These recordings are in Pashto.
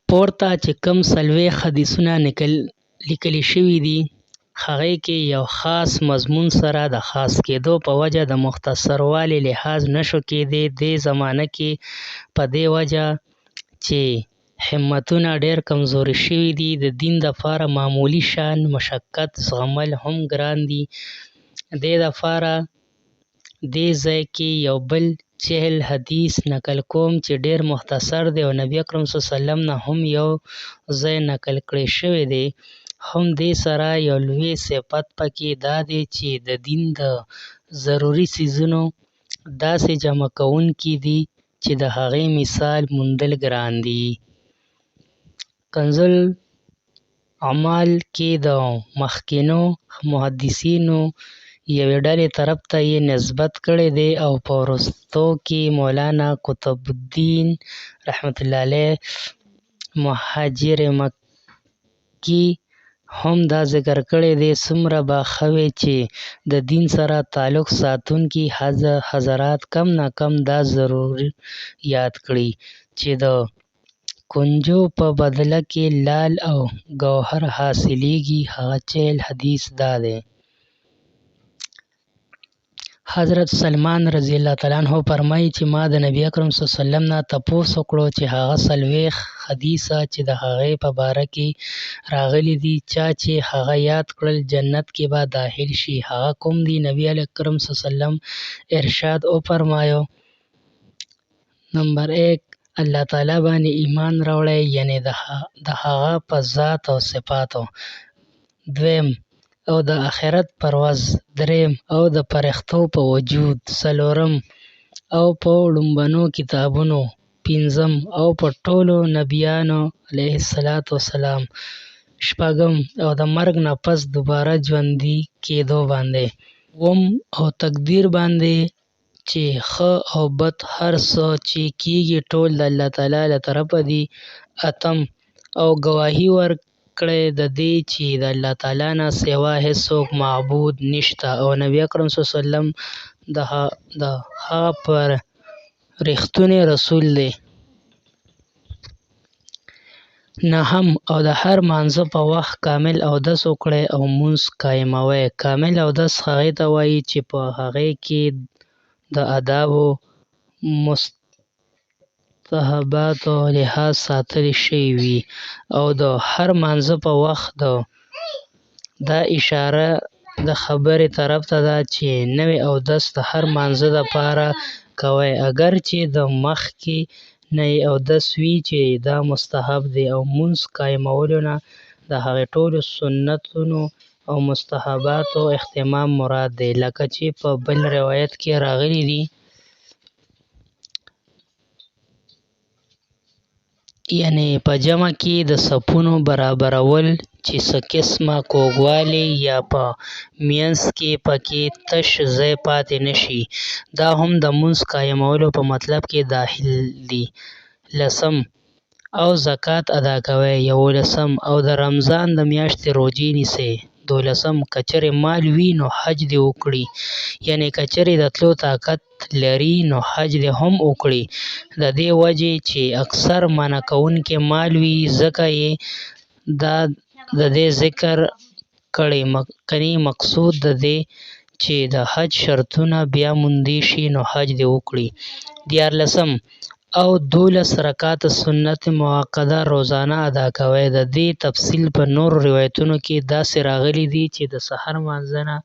پورته چې کوم 40 حدیثونه لیکلي شوي دي هغې کې یو خاص مضمون سره د خاص کېدو په وجه د مختصروالي لحاظ نشو کېدی دې زمانه کې په دې وجه چې همتونه ډېر کمزوري شوي دي د دین دپاره معمولي شان مشقت زغمل هم ګران دي. دې دپاره دې ځای کې یو بل چهل حدیث نقل کوم چې ډېر مختصر دی او نبي اکرم صلی الله علیه وسلم نه هم یو ځای نقل کړی شوی دی. هم دې سره یو لوی صفت پکې دا دی چې د دین د ضروري څیزونو داسې جمع کوونکي دي چې د هغې مثال موندل ګران دي. کنز الاعمال کې د مخکینو محدثینو یوې ډلې طرف ته یې نسبت کړی دی او په وروستو کې مولانا قطب الدین رحمت الله علیه مهاجر مکی هم دا ذکر کړی دی. څومره به ښه وي چې د دین سره تعلق ساتونکي حضرات کم نه کم دا ضرور یاد کړي چې د کنجو په بدله کې لال او ګوهر حاصلیږي. هغه چهل حدیث دا دی. حضرت سلمان رضی الله تعالی عنہ فرمایي چې ما د نبی اکرم صلی الله علیه وسلم نه تپوس وکړو چې هغه 40 حدیثه چې د هغې په باره کې راغلي دي چا چې هغه یاد کړل جنت کې به داخل شي. هغه کوم دي؟ نبی اکرم صلی الله علیه وسلم ارشاد وفرمایو: نمبر 1 الله تعالی باندې ایمان راوړی یعنی د هغه په ذات او صفاتو. 2 او د آخرت پر ورځ. 3 او د فرښتو په وجود. 4 او په لومړنو کتابونو. 5 او په ټولو نبیانو علیه السلام. 6 او د مرګ نه پس دوباره ژوندي کېدو باندې. 7 او تقدیر باندې چې ښه او بد هر څه چې کېږي ټول د الله تعالی له طرفه دي. 8 او ګواهي ورکړې د دې چې د الله تعالی نه سوا هېڅوک معبود نشته او نبي اکرم صلی الله علیه وسلم د هغه پر رښتونی رسول دی. 9 او د هر مانځه په وخت کامل اودس وکړئ او مونځ قایموئ. کامل اودس هغې ته وایي چې په هغې کې د آدابو مستحباتو لحاظ ساتل شوي وي او د هر مانځه په وخت دا اشاره د خبرې طرف ته ده چې نوی اودس د هر مانځه دپاره کوئ اګر چې د مخکې نه یې اودس وي چې دا مستحب دی او مونځ قایمولو نه د هغې ټولو سنتونو او مستحباتو اهتمام مراد دی لکه چې په بل روایت کې راغلي دي یعنی په جمع کې د صفونو برابرول چې څه قسمه کوږوالی یا په منځ کې پکې تش ځای پاتې نشي. دا هم د مونځ قایمولو په مطلب کې داخل دي. 10 او زکات ادا کوئ. 11 او د رمضان د میاشتې روژې نیسئ. 12 که چېرې مال وي نو حج دې وکړي یعنی که چېرې د تلو طاقت لري نو حج دې هم وکړي د دې وجې چې اکثر منع کوونکي مال وي ځکه یې دا د دې ذکر کړی کني مقصود د دې چې د حج شرطونه بیا موندې شي نو حج دې وکړي. 14 او 12 رکعاته سنت موقته روزانه ادا کوئ. د دې تفصیل په نورو روایتونو کې داسې راغلی دی چې د سحر مانځه نه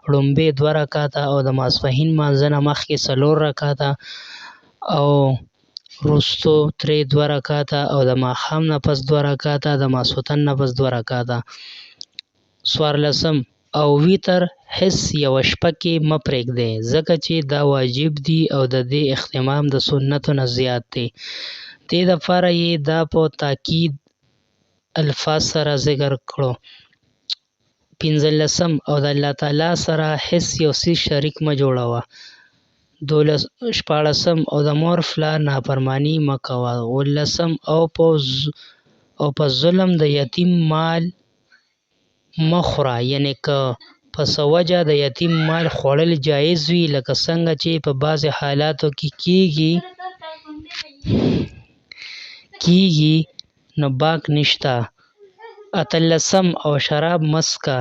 وړاندې 2 رکعاته او د ماسپښین مانځه نه مخکې 4 رکعاته او وروستو ترې 2 رکعاته او د ماښام نه پس 2 رکعاته د ماسخوتن نه پس 2 رکعاته. 14 او وتر هېڅ یوه شپه کې مه پرېږدئ ځکه چې دا واجب دي او د دې اهتمام د سنتو نه زیات دی. دې دپاره یې دا په تاکید الفاظ سره ذکر کړو. 15 او د الله تعالی سره هېڅ یو څیز شریک مه جوړوه. 14 او د مور پلار نافرماني مه کوه. 15 او په ظلم د یتیم مال مه خوره یعنی که په څه وجه د یتیم مال خوړل جایز وي لکه څنګه چې په بعضې حالاتو کې کېږي نو باک نشته. 18 او شراب مسکه.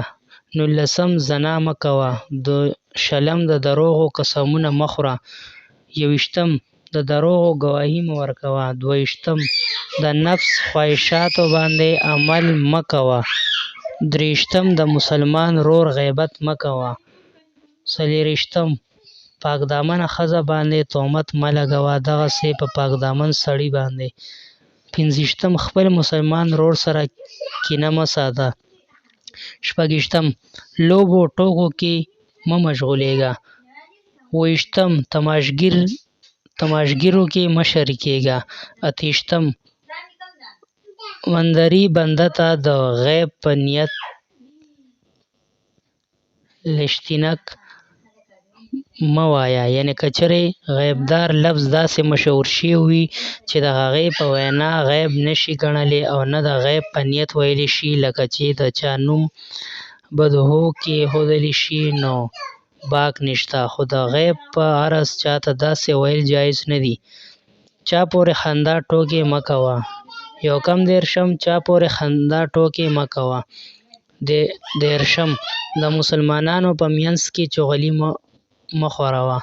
19 زنا مه کوه. 20 د دروغو قسمونه مه خوره. 21 د دروغو ګواهي مه ورکوه. 22 د نفس خواهشاتو باندې عمل مه کوه. 23 د مسلمان ورور غیبت مه کوه. 24 پاک دامنه ښځه باندې تهمت مه لګوه، دغسې په پاک دامن سړي باندې. 25 خپل مسلمان ورور سره کینه مه ساته. 26 لوبو ټوکو کې مه مشغولیږه. 28 تماشګیرو کې مه شریکیږه. 28 مندري بنده ته د غیب په نیت لشتینک مه وایه، یعنې که چېرې غیبدار لفظ داسې مشهور شوی وي چې د هغې په وینا غیب نشي ګڼلی او نه د غیب په نیت ویلی شي، لکه چې د چا نوم بدوحو کېښودلی شي، نو باک نشته. خو د غیب په عرض چاته داسې ویل جایز نه دي. چا پورې خندا ټوکې مه کوه. 31 چا پورې خندا ټوکې مه کوه. 30 د مسلمانانو په منځ کې چغلي مه خوروه.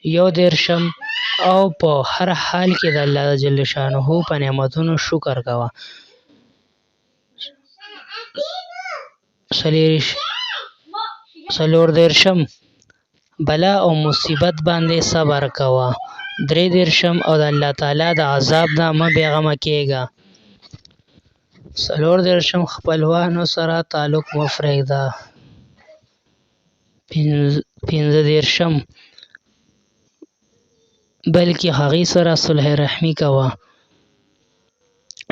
31 او په هر حال کې د الله جل شانه په نعمتونو شکر کوه. 34 بلا او مصیبت باندې صبر کوه. 33 او د الله تعالی د عذاب نه مه بېغمه کېږه. 34 خپلوانو سره تعلق مه پرېږده. 35 بلکې هغې سره صلح رحمي کوه.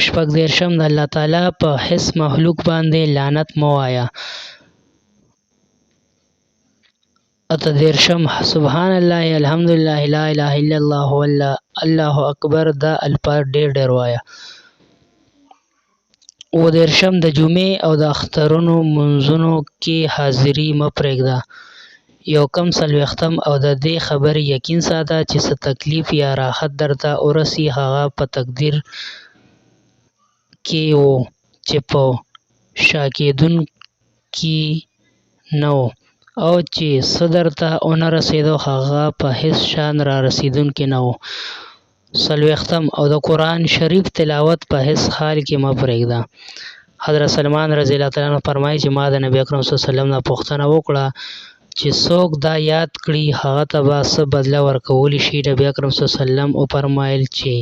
36 د الله تعالی په هېڅ مخلوق باندې لعنت مه وایه. 38 سبحان الله الحمدلله لا اله الا الله الله اکبر دا الفاظ ډېر وایه. 39 د جمعې او د اخترونو منځونو کې حاضري مه پرېږده. 41 او د دې خبرې یقین ساته چې څه تکلیف یا راحت درته ورسي هغه په تقدیر کې و چې په شا کېدونکي نه و، او چې څه درته ونه رسېدو هغه په هېڅ شان را رسېدونکی نه و. 40 او د قرآن شریف تلاوت په هېڅ حال کې مه پرېږده. حضرت سلمان رضی الله تعالی عنه فرمایي چې ما د نبي اکرم صلی الله علیه وسلم نه پوښتنه وکړه چې څوک دا یاد کړي هغه ته به څه بدله ورکولی شي. نبي اکرم صلی الله علیه وسلم وفرمایل چې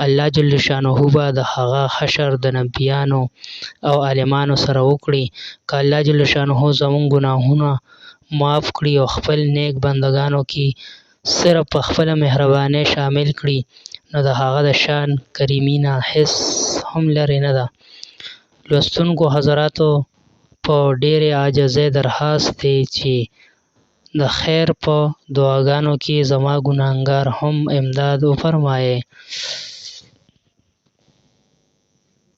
الله جل شانه به د هغه حشر د نبیانو او عالمانو سره وکړي. که الله جل شانه زموږ ګناهونه معاف کړي او خپل نیک بندګانو کې صرف په خپله مهربانۍ شامل کړي، نو د هغه د شان کریمي نه هېڅ هم لرې نه ده. لوستونکو حضراتو په ډېرې عاجزۍ درخواست دی چې د خیر په دعاګانو کې زما ګناهګار هم امداد وفرمایئ.